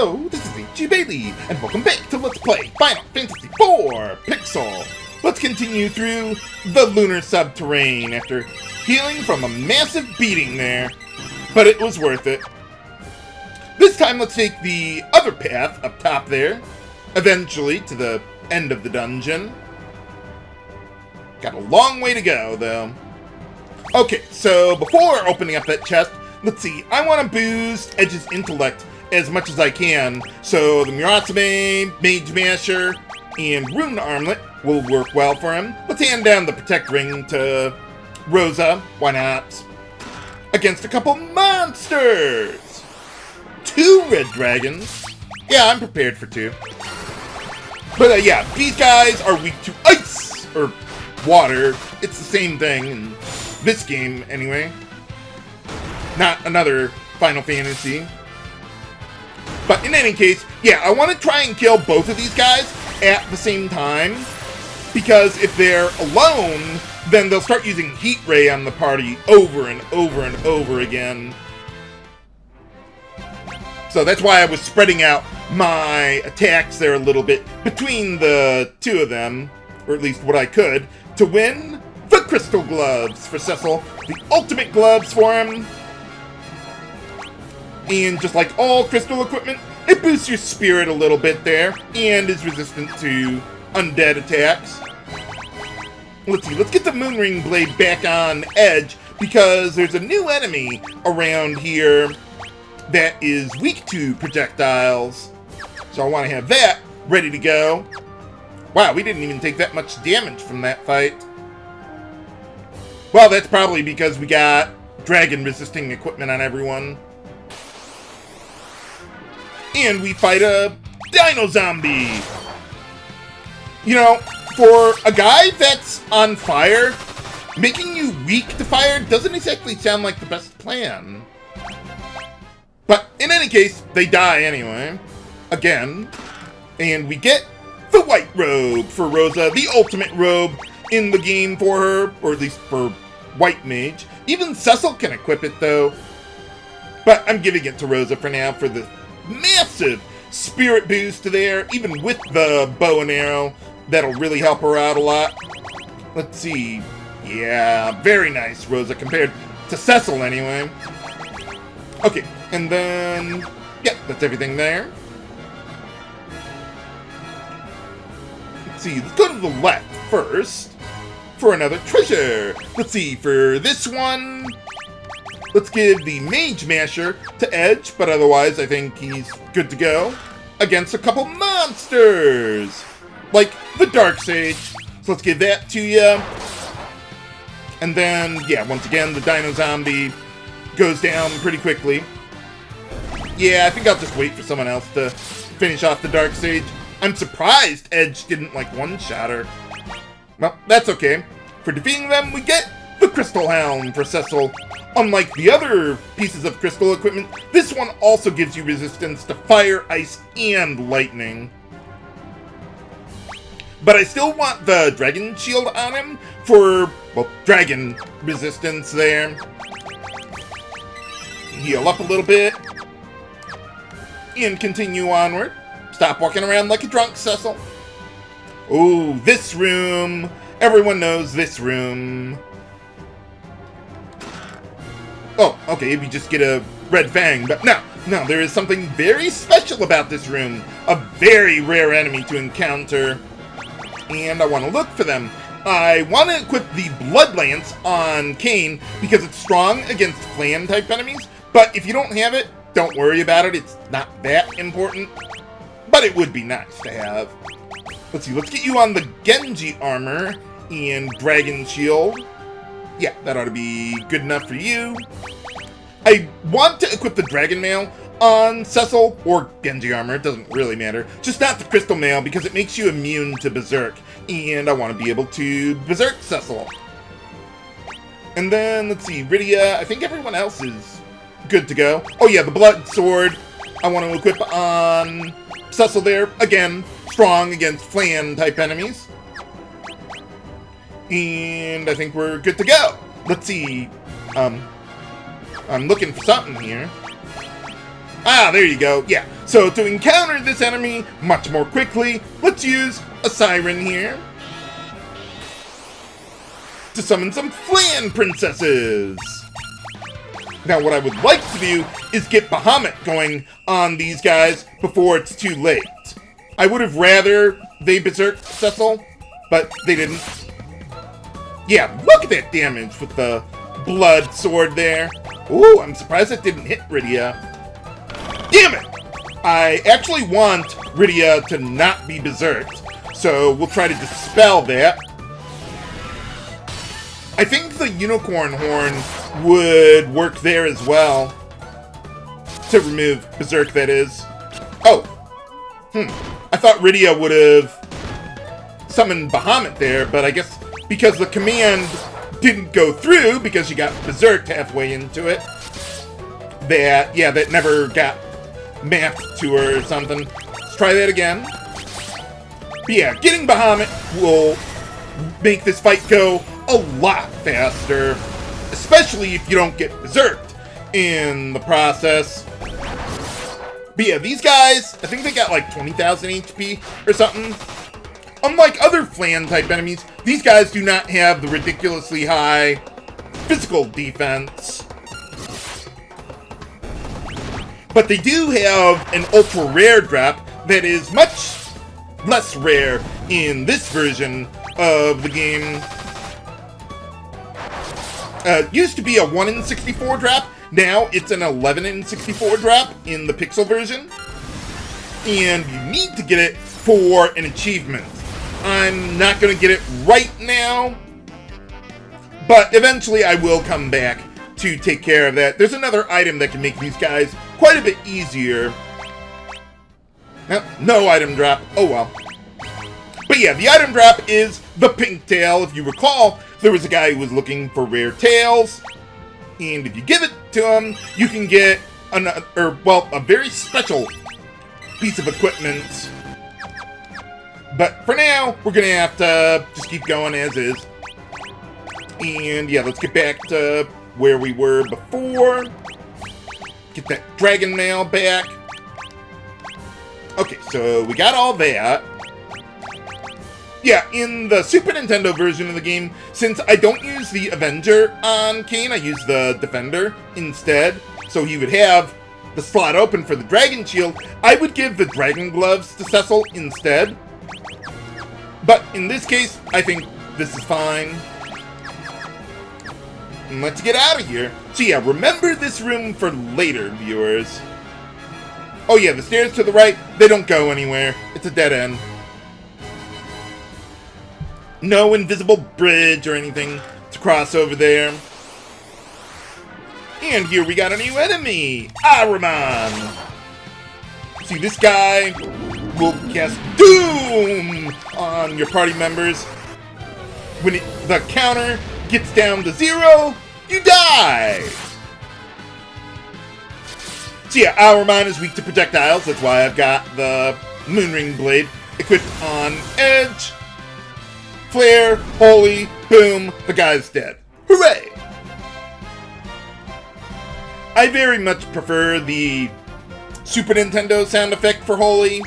Hello, this is H.G. Bailey, and welcome back to Let's Play Final Fantasy IV Pixel. Let's continue through the Lunar Subterrane after healing from a massive beating there, but it was worth it. This time let's take the other path up top there, eventually to the end of the dungeon. Got a long way to go, though. Okay, so before opening up that chest, let's see, I want to boost Edge's intellect as much as I can, so the Murasame, Mage Masher, and Rune Armlet will work well for him. Let's hand down the Protect Ring to Rosa, why not? Against a couple monsters! 2 red dragons. Yeah, I'm prepared for 2. But yeah, these guys are weak to ice, or water. It's the same thing in this game, anyway. Not another Final Fantasy. But in any case, yeah, I want to try and kill both of these guys at the same time, because if they're alone, then they'll start using Heat Ray on the party over and over and over again. So that's why I was spreading out my attacks there a little bit between the 2 of them, or at least what I could, to win the Crystal Gloves for Cecil, the ultimate gloves for him. And just like all crystal equipment, it boosts your spirit a little bit there, and is resistant to undead attacks. Let's see, let's get the Moonring Blade back on Edge, because there's a new enemy around here that is weak to projectiles. So I want to have that ready to go. Wow, we didn't even take that much damage from that fight. Well, that's probably because we got dragon-resisting equipment on everyone. And we fight a Dino Zombie. You know, for a guy that's on fire, making you weak to fire doesn't exactly sound like the best plan. But in any case, they die anyway. Again. And we get the white robe for Rosa, the ultimate robe in the game for her, or at least for White Mage. Even Cecil can equip it, though. But I'm giving it to Rosa for now for the massive spirit boost there, even with the bow and arrow. That'll really help her out a lot. Let's see. Yeah, very nice, Rosa, compared to Cecil anyway. Okay, and then, yeah, that's everything there. Let's see, let's go to the left first for another treasure. Let's see, for this one, let's give the Mage Masher to Edge, but otherwise I think he's good to go against a couple monsters, like the Dark Sage. So let's give that to you. And then, yeah, once again, the Dino Zombie goes down pretty quickly. Yeah, I think I'll just wait for someone else to finish off the Dark Sage. I'm surprised Edge didn't, like, one-shot her. Well, that's okay. For defeating them, we get the Crystal Helm for Cecil. Unlike the other pieces of crystal equipment, this one also gives you resistance to fire, ice, and lightning. But I still want the Dragon Shield on him for, well, dragon resistance there. Heal up a little bit. And continue onward. Stop walking around like a drunk, Cecil. Ooh, this room. Everyone knows this room. Oh, okay, if you just get a red fang, but no, there is something very special about this room. A very rare enemy to encounter. And I want to look for them. I want to equip the Blood Lance on Kain because it's strong against Flan type enemies. But if you don't have it, don't worry about it. It's not that important. But it would be nice to have. Let's see, let's get you on the Genji armor and Dragon Shield. Yeah, that ought to be good enough for you. I want to equip the Dragon Mail on Cecil, or Genji armor, it doesn't really matter. Just not the Crystal Mail, because it makes you immune to Berserk. And I want to be able to Berserk Cecil. And then, let's see, Rydia, I think everyone else is good to go. Oh yeah, the Blood Sword, I want to equip on Cecil there. Again, strong against Flan type enemies. And I think we're good to go. Let's see, I'm looking for something here. Ah, there you go. Yeah. So to encounter this enemy much more quickly, let's use a siren here to summon some Flan princesses. Now, what I would like to do is get Bahamut going on these guys before it's too late. I would have rather they berserked Cecil, but they didn't. Yeah, look at that damage with the blood sword there. Ooh, I'm surprised it didn't hit Rydia. Damn it! I actually want Rydia to not be berserked, so we'll try to dispel that. I think the unicorn horn would work there as well. To remove berserk, that is. Oh. I thought Rydia would have summoned Bahamut there, but I guess because the command didn't go through because she got berserked halfway into it, that never got mapped to her or something. Let's try that again. But yeah, getting Bahamut will make this fight go a lot faster, especially if you don't get berserked in the process. But yeah, these guys, I think they got like 20,000 HP or something. Unlike other Flan-type enemies, these guys do not have the ridiculously high physical defense. But they do have an ultra-rare drop that is much less rare in this version of the game. Used to be a 1 in 64 drop. Now it's an 11 in 64 drop in the Pixel version. And you need to get it for an achievement. I'm not going to get it right now, but eventually I will come back to take care of that. There's another item that can make these guys quite a bit easier. No item drop. Oh well. But yeah, the item drop is the pink tail. If you recall, there was a guy who was looking for rare tails, and if you give it to him, you can get a very special piece of equipment. But for now, we're gonna have to just keep going as is. And yeah, let's get back to where we were before. Get that dragon mail back. Okay, so we got all that. Yeah, in the Super Nintendo version of the game, since I don't use the Avenger on Cain, I use the Defender instead. So he would have the slot open for the Dragon Shield. I would give the Dragon Gloves to Cecil instead. But in this case, I think this is fine. And let's get out of here. So yeah, remember this room for later, viewers. Oh yeah, the stairs to the right, they don't go anywhere. It's a dead end. No invisible bridge or anything to cross over there. And here we got a new enemy, Ahriman. See, this guy will cast Doom on your party members. When the counter gets down to 0, you die. So yeah, Ahriman is weak to projectiles. That's why I've got the Moonring Blade equipped on Edge. Flare, holy, boom, the guy's dead. Hooray! I very much prefer the Super Nintendo sound effect for holy,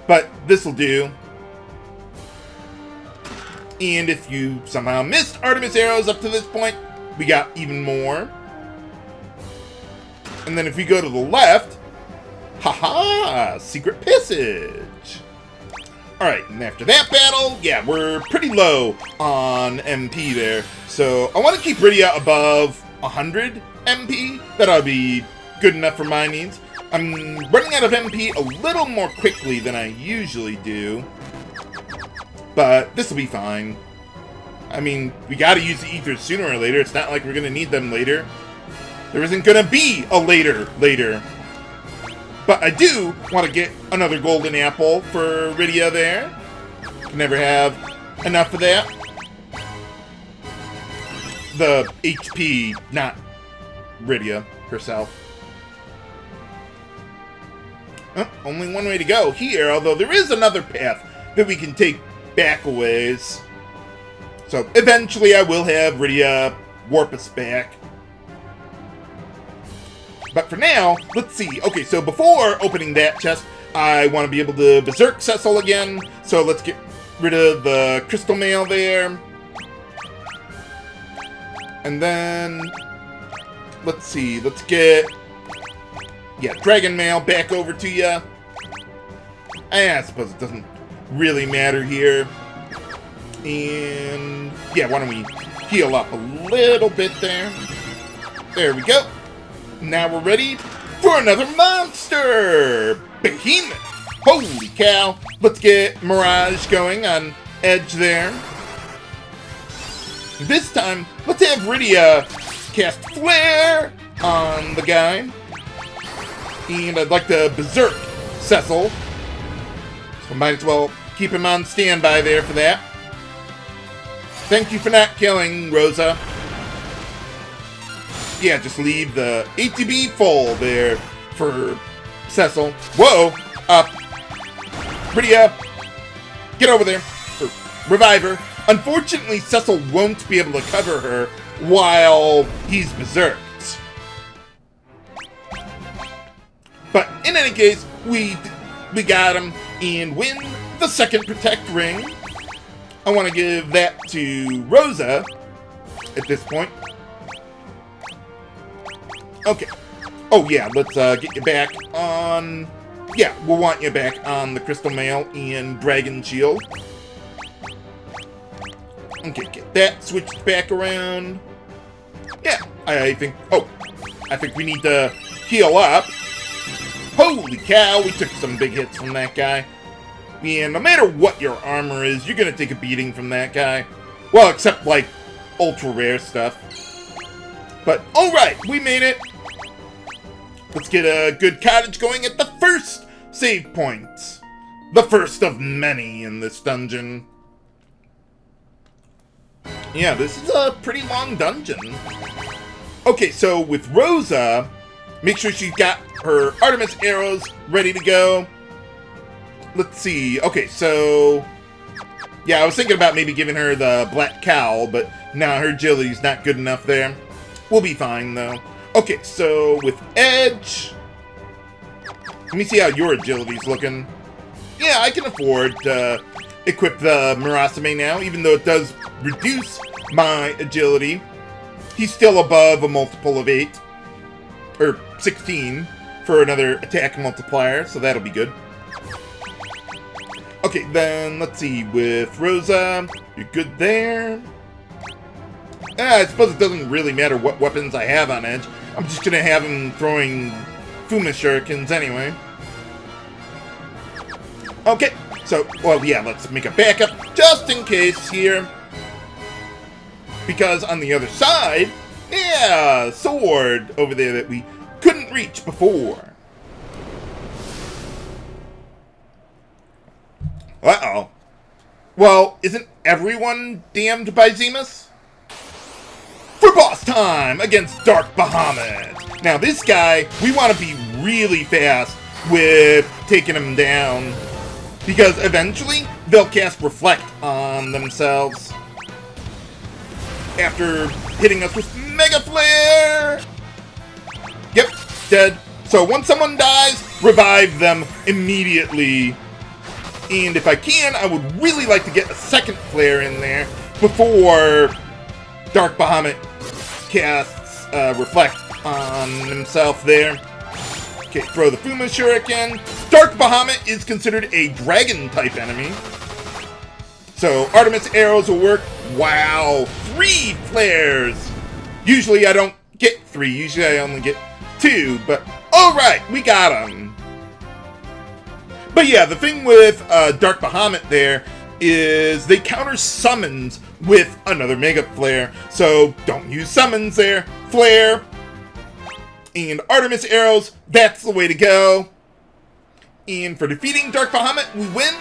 but this'll do. And if you somehow missed Artemis arrows up to this point, we got even more. And then if we go to the left, haha, secret passage. Alright, and after that battle, yeah, we're pretty low on MP there. So I want to keep Rydia above 100 MP. That ought to be good enough for my needs. I'm running out of MP a little more quickly than I usually do. But this will be fine. I mean, we gotta use the ethers sooner or later. It's not like we're gonna need them later. There isn't gonna be a later. But I do want to get another golden apple for Rydia there. Can never have enough of that. The HP, not Rydia herself. Only one way to go here, although there is another path that we can take back a ways. So eventually I will have Rydia warp us back. But for now, let's see. Okay, so before opening that chest, I want to be able to berserk Cecil again. So let's get rid of the crystal mail there. And then, let's see, let's get, yeah, dragon mail back over to you. I suppose it doesn't really matter here. And, yeah, why don't we heal up a little bit there. There we go. Now we're ready for another monster! Behemoth! Holy cow! Let's get Mirage going on Edge there. This time, let's have Rydia cast Flare on the guy. And I'd like to berserk Cecil. So might as well keep him on standby there for that. Thank you for not killing Rosa. Yeah, just leave the ATB full there for Cecil. Whoa! Up. Rydia, get over there. Revive her. Unfortunately, Cecil won't be able to cover her while he's berserked. But in any case, we got him and win the second Protect Ring. I want to give that to Rosa at this point. Okay. Oh, yeah, let's get you back on... Yeah, we'll want you back on the Crystal Mail and Dragon Shield. Okay, get that switched back around. Yeah, I think... Oh, I think we need to heal up. Holy cow, we took some big hits from that guy. And no matter what your armor is, you're gonna take a beating from that guy. Well, except, like, ultra-rare stuff. But, alright, we made it. Let's get a good cottage going at the first save point. The first of many in this dungeon. Yeah, this is a pretty long dungeon. Okay, so with Rosa, make sure she's got her Artemis arrows ready to go. Let's see. Okay, so... Yeah, I was thinking about maybe giving her the Black Cowl, but nah, her agility's not good enough there. We'll be fine, though. Okay, so with Edge... Let me see how your agility's looking. Yeah, I can afford to equip the Murasame now, even though it does reduce my agility. He's still above a multiple of 8. Or 16 for another attack multiplier, so that'll be good. Okay, then let's see. With Rosa, you're good there. I suppose it doesn't really matter what weapons I have on Edge. I'm just gonna have him throwing Fuma Shurikens anyway. Okay, so, well, yeah, let's make a backup just in case here. Because on the other side, yeah, sword over there that we couldn't reach before. Uh-oh. Well, isn't everyone damned by Zemus? For boss time against Dark Bahamut. Now, this guy, we want to be really fast with taking him down. Because eventually, they'll cast Reflect on themselves. After hitting us with Mega Flare! Yep, dead. So once someone dies, revive them immediately. And if I can, I would really like to get a second flare in there before Dark Bahamut casts Reflect on himself there. Okay, throw the Fuma Shuriken. Dark Bahamut is considered a dragon-type enemy. So Artemis arrows will work. Wow, 3 flares! Usually I don't get 3, usually I only get 2, but alright, we got him. But yeah, the thing with Dark Bahamut there is they counter summons with another Mega Flare. So don't use summons there. Flare and Artemis arrows, that's the way to go. And for defeating Dark Bahamut, we win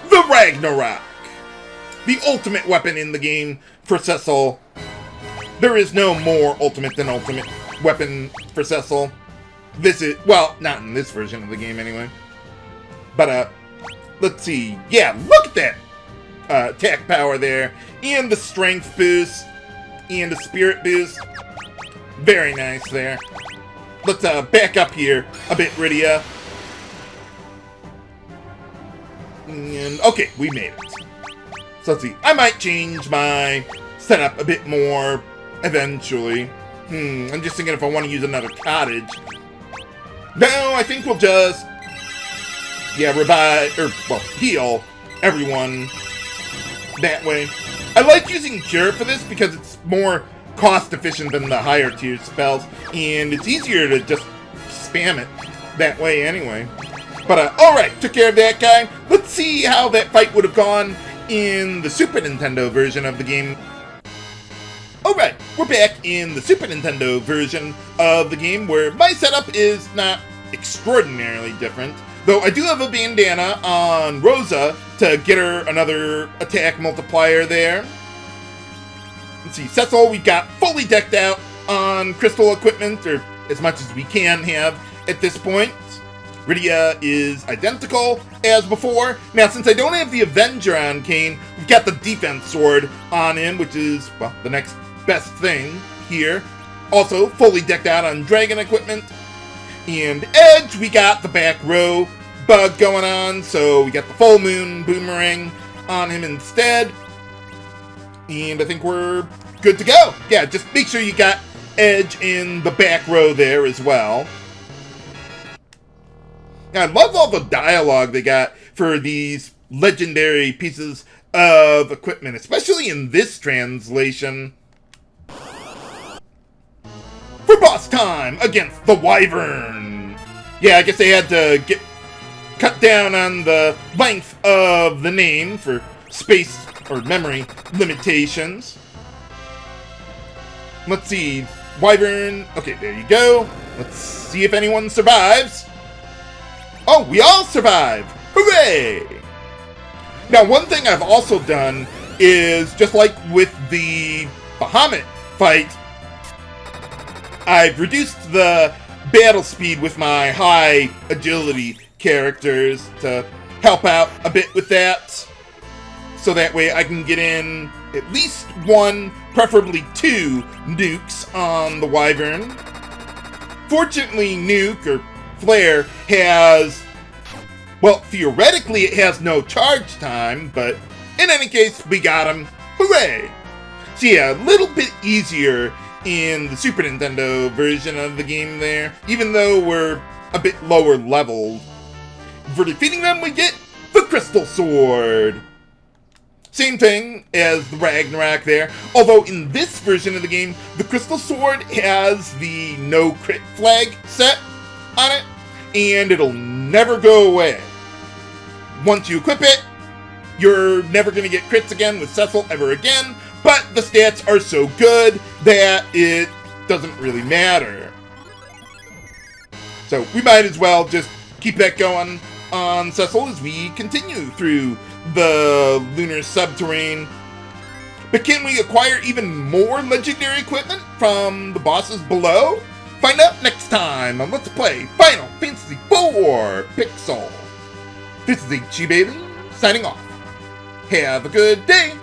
the Ragnarok. The ultimate weapon in the game for Cecil. There is no more ultimate than ultimate weapon for Cecil. This is, well, not in this version of the game anyway. But, let's see. Yeah, look at that attack power there. And the strength boost. And the spirit boost. Very nice there. let's back up here a bit, Rydia. And, okay, we made it. So let's see. I might change my setup a bit more eventually. I'm just thinking if I want to use another cottage. No, I think we'll just, revive, heal everyone that way. I like using Cure for this because it's more cost efficient than the higher tier spells, and it's easier to just spam it that way anyway. But, alright, took care of that guy. Let's see how that fight would have gone in the Super Nintendo version of the game. Alright, we're back in the Super Nintendo version of the game, where my setup is not extraordinarily different. Though I do have a bandana on Rosa to get her another attack multiplier there. Let's see, Cecil, we got fully decked out on crystal equipment, or as much as we can have at this point. Rydia is identical as before. Now, since I don't have the Avenger on Kane, we've got the defense sword on him, which is, well, the next best thing here. Also, fully decked out on dragon equipment. And Edge, we got the back row bug going on, so we got the full moon boomerang on him instead. And I think we're good to go. Yeah, just make sure you got Edge in the back row there as well. Now, I love all the dialogue they got for these legendary pieces of equipment, especially in this translation. For boss time against the wyvern. Yeah, I guess they had to cut down on the length of the name for space or memory limitations. Let's see. Wyvern. Okay, there you go. Let's see if anyone survives. Oh, we all survive! Hooray! Now, one thing I've also done is, just like with the Bahamut fight, I've reduced the battle speed with my high agility characters to help out a bit with that. So that way I can get in at least one, preferably two, nukes on the wyvern. Fortunately, Nuke, or Flare, has, well, theoretically it has no charge time, but in any case, we got him. Hooray! So yeah, a little bit easier in the Super Nintendo version of the game there, even though we're a bit lower leveled. For defeating them, we get the Crystal Sword. Same thing as the Ragnarok there, although in this version of the game, the Crystal Sword has the no crit flag set on it, and it'll never go away. Once you equip it, you're never going to get crits again with Cecil ever again, but the stats are so good that it doesn't really matter. So we might as well just keep that going on Cecil as we continue through the Lunar Subterrane. But can we acquire even more legendary equipment from the bosses below? Find out next time on Let's Play Final Fantasy IV Pixel. This is HG Bailey, signing off. Have a good day!